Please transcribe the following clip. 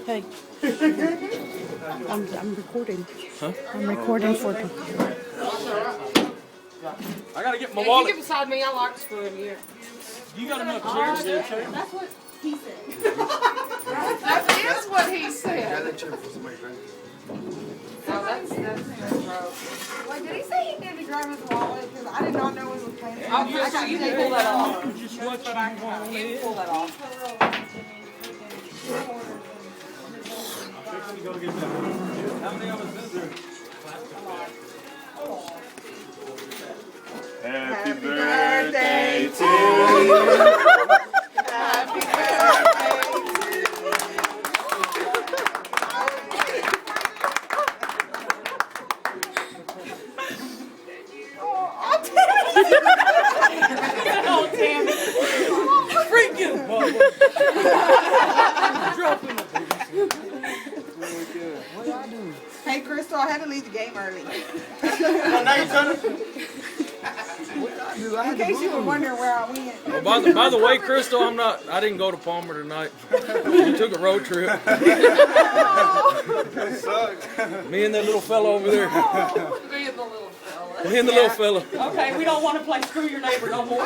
Hey, I'm recording. Huh? I'm recording for people. I gotta get my You wallet. get beside me. I like to screw in here. You got enough chairs there, Chair? That's what he said. That is what he said. that chair for somebody, right? No, that's gross. Wait, did he say he did the driver's wallet? Because I did not know it was paying. Oh, yes, so you can pull that off. Just what you want. You can pull that off. How many of us is there? Happy birthday to you. Happy birthday. Oh, damn it. Freaking Bubba. Dropping it. What did I do? Hey, Crystal, I had to leave the game early. now you done it? In case you were wondering where I went. Well, by the way, Crystal, I didn't go to Palmer tonight. We took a road trip. Me and that little fella over there. Me and the little fella. Me and the little fella. Okay, we don't want to play Screw Your Neighbor no more.